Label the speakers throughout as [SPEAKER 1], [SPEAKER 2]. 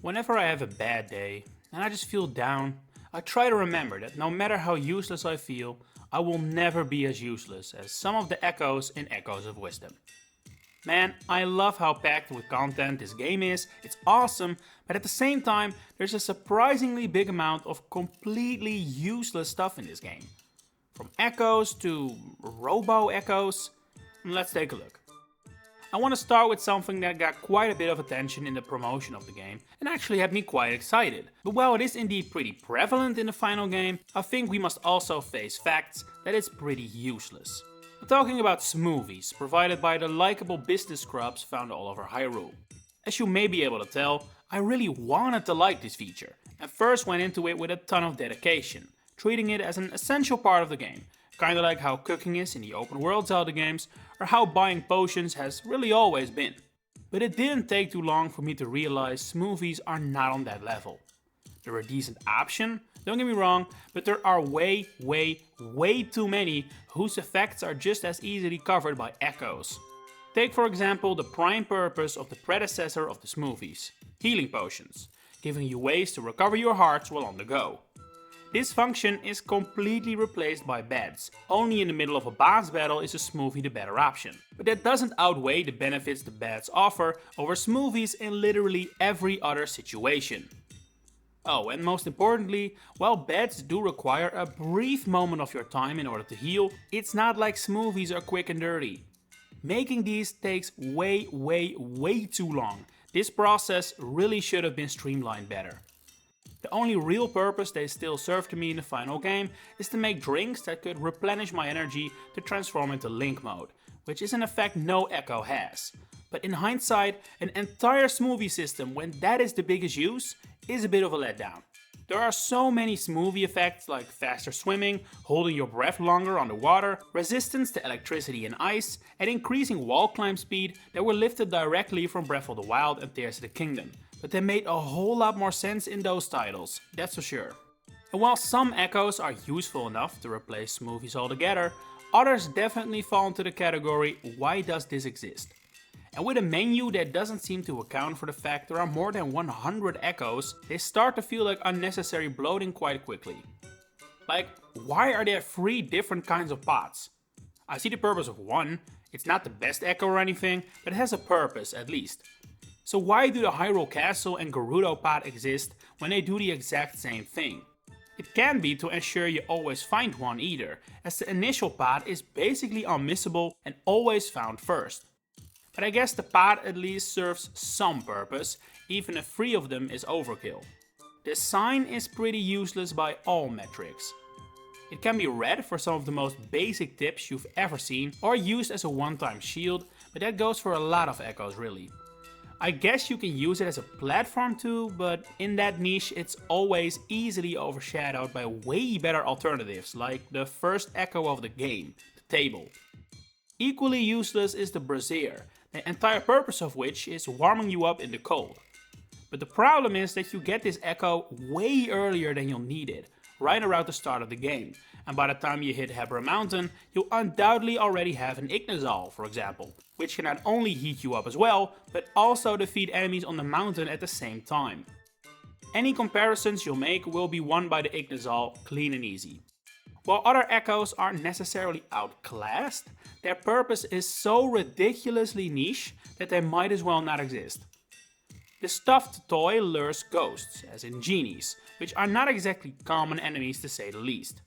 [SPEAKER 1] Whenever I have a bad day and I just feel down, I try to remember that no matter how useless I feel, I will never be as useless as some of the echoes in Echoes of Wisdom. Man, I love how packed with content this game is, it's awesome, but at the same time, there's a surprisingly big amount of completely useless stuff in this game. From echoes to robo-echoes, let's take a look. I want to start with something that got quite a bit of attention in the promotion of the game and actually had me quite excited. But while it is indeed pretty prevalent in the final game, I think we must also face facts that it's pretty useless. I'm talking about smoothies, provided by the likable business scrubs found all over Hyrule. As you may be able to tell, I really wanted to like this feature, and first went into it with a ton of dedication, treating it as an essential part of the game, kinda like how cooking is in the open world Zelda games, or how buying potions has really always been. But it didn't take too long for me to realize smoothies are not on that level. They're a decent option, don't get me wrong, but there are way too many whose effects are just as easily covered by echoes. Take for example the prime purpose of the predecessor of the smoothies, healing potions, giving you ways to recover your hearts while on the go. This function is completely replaced by beds. Only in the middle of a boss battle is a smoothie the better option. But that doesn't outweigh the benefits the beds offer over smoothies in literally every other situation. Oh, and most importantly, while beds do require a brief moment of your time in order to heal, it's not like smoothies are quick and dirty. Making these takes way too long. This process really should have been streamlined better. The only real purpose they still serve to me in the final game is to make drinks that could replenish my energy to transform into Link mode, which is an effect no Echo has. But in hindsight, an entire smoothie system when that is the biggest use is a bit of a letdown. There are so many smoothie effects like faster swimming, holding your breath longer underwater, resistance to electricity and ice, and increasing wall climb speed that were lifted directly from Breath of the Wild and Tears of the Kingdom. But they made a whole lot more sense in those titles, that's for sure. And while some echoes are useful enough to replace smoothies altogether, others definitely fall into the category why does this exist? And with a menu that doesn't seem to account for the fact there are more than 100 echoes, they start to feel like unnecessary bloating quite quickly. Like, why are there 3 different kinds of pots? I see the purpose of one, it's not the best echo or anything, but it has a purpose at least. So why do the Hyrule Castle and Gerudo pot exist when they do the exact same thing? It can't be to ensure you always find one either, as the initial pot is basically unmissable and always found first. But I guess the pot at least serves some purpose, even if 3 of them is overkill. The sign is pretty useless by all metrics. It can be read for some of the most basic tips you've ever seen, or used as a one-time shield, but that goes for a lot of echoes really. I guess you can use it as a platform too, but in that niche it's always easily overshadowed by way better alternatives, like the first echo of the game, the table. Equally useless is the brazier, the entire purpose of which is warming you up in the cold. But the problem is that you get this echo way earlier than you'll need it, right around the start of the game, and by the time you hit Hebra Mountain, you'll undoubtedly already have an Ignazal, for example, which can not only heat you up as well, but also defeat enemies on the mountain at the same time. Any comparisons you'll make will be won by the Ignazal clean and easy. While other echoes aren't necessarily outclassed, their purpose is so ridiculously niche that they might as well not exist. The stuffed toy lures ghosts, as in genies, which are not exactly common enemies to say the least.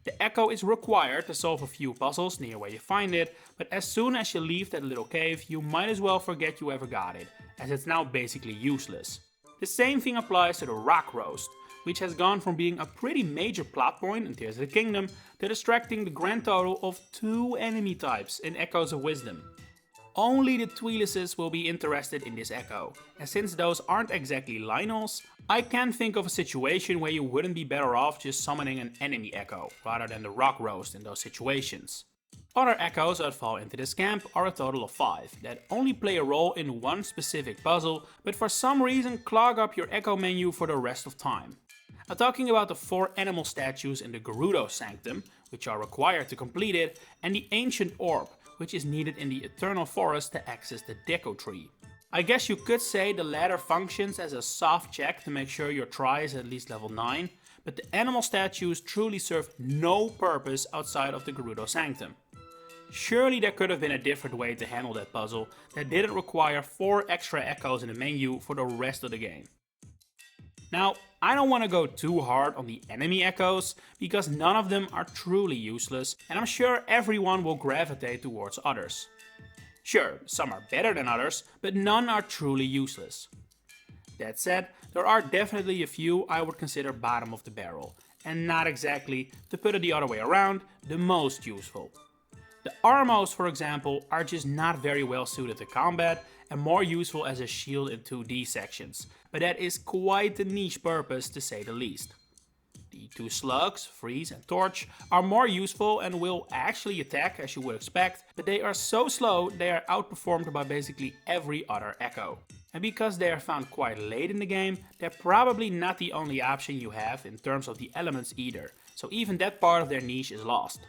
[SPEAKER 1] The echo is required to solve a few puzzles near where you find it, but as soon as you leave that little cave, you might as well forget you ever got it, as it's now basically useless. The same thing applies to the rock roast, which has gone from being a pretty major plot point in Tears of the Kingdom to distracting the grand total of 2 enemy types in Echoes of Wisdom. Only the Tweelises will be interested in this echo, and since those aren't exactly Lionels, I can't think of a situation where you wouldn't be better off just summoning an enemy echo, rather than the rock roast in those situations. Other echoes that fall into this camp are a total of 5, that only play a role in one specific puzzle, but for some reason clog up your echo menu for the rest of time. I'm talking about the 4 animal statues in the Gerudo Sanctum, which are required to complete it, and the Ancient Orb, which is needed in the Eternal Forest to access the Deco Tree. I guess you could say the latter functions as a soft check to make sure your try is at least level 9, but the animal statues truly serve no purpose outside of the Gerudo Sanctum. Surely there could have been a different way to handle that puzzle that didn't require 4 extra echoes in the menu for the rest of the game. Now, I don't want to go too hard on the enemy echoes, because none of them are truly useless, and I'm sure everyone will gravitate towards others. Sure, some are better than others, but none are truly useless. That said, there are definitely a few I would consider bottom of the barrel, and not exactly, to put it the other way around, the most useful. The Armos, for example, are just not very well suited to combat and more useful as a shield in 2D sections, but that is quite a niche purpose to say the least. The 2 slugs, Freeze and Torch, are more useful and will actually attack as you would expect, but they are so slow they are outperformed by basically every other echo. And because they are found quite late in the game, they're probably not the only option you have in terms of the elements either, so even that part of their niche is lost.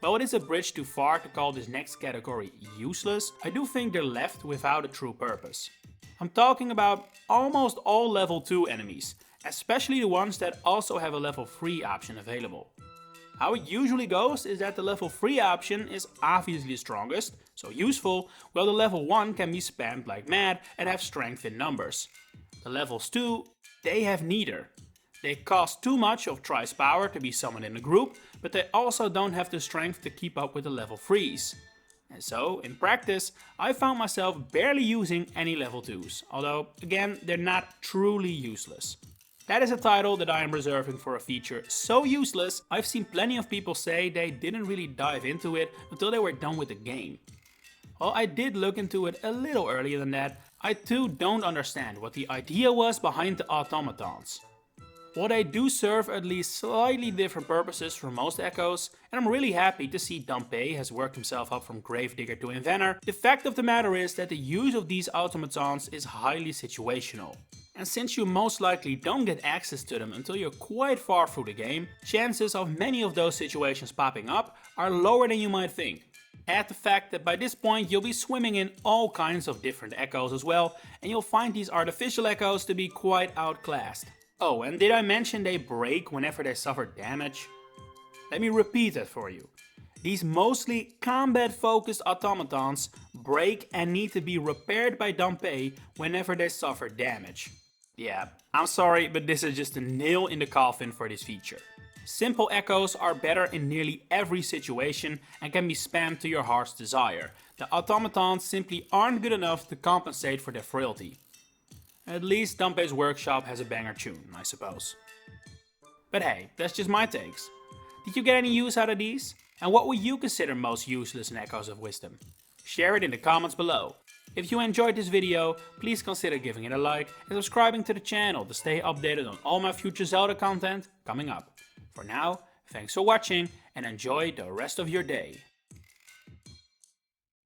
[SPEAKER 1] While it is a bridge too far to call this next category useless, I do think they're left without a true purpose. I'm talking about almost all level 2 enemies, especially the ones that also have a level 3 option available. How it usually goes is that the level 3 option is obviously the strongest, so useful, while the level 1 can be spammed like mad and have strength in numbers. The levels 2, they have neither. They cost too much of Tri's power to be summoned in a group, but they also don't have the strength to keep up with the level 3s. And so, in practice, I found myself barely using any level 2s, although, again, they're not truly useless. That is a title that I am reserving for a feature so useless, I've seen plenty of people say they didn't really dive into it until they were done with the game. While I did look into it a little earlier than that, I too don't understand what the idea was behind the Automatons. While they do serve at least slightly different purposes for most echoes, and I'm really happy to see Dampé has worked himself up from gravedigger to inventor, the fact of the matter is that the use of these automatons is highly situational. And since you most likely don't get access to them until you're quite far through the game, chances of many of those situations popping up are lower than you might think. Add the fact that by this point you'll be swimming in all kinds of different echoes as well, and you'll find these artificial echoes to be quite outclassed. Oh, and did I mention they break whenever they suffer damage? Let me repeat that for you. These mostly combat-focused automatons break and need to be repaired by Dampé whenever they suffer damage. Yeah, I'm sorry, but this is just a nail in the coffin for this feature. Simple echoes are better in nearly every situation and can be spammed to your heart's desire. The automatons simply aren't good enough to compensate for their frailty. At least Dampé's workshop has a banger tune, I suppose. But hey, that's just my takes. Did you get any use out of these? And what would you consider most useless in Echoes of Wisdom? Share it in the comments below. If you enjoyed this video, please consider giving it a like and subscribing to the channel to stay updated on all my future Zelda content coming up. For now, thanks for watching and enjoy the rest of your day.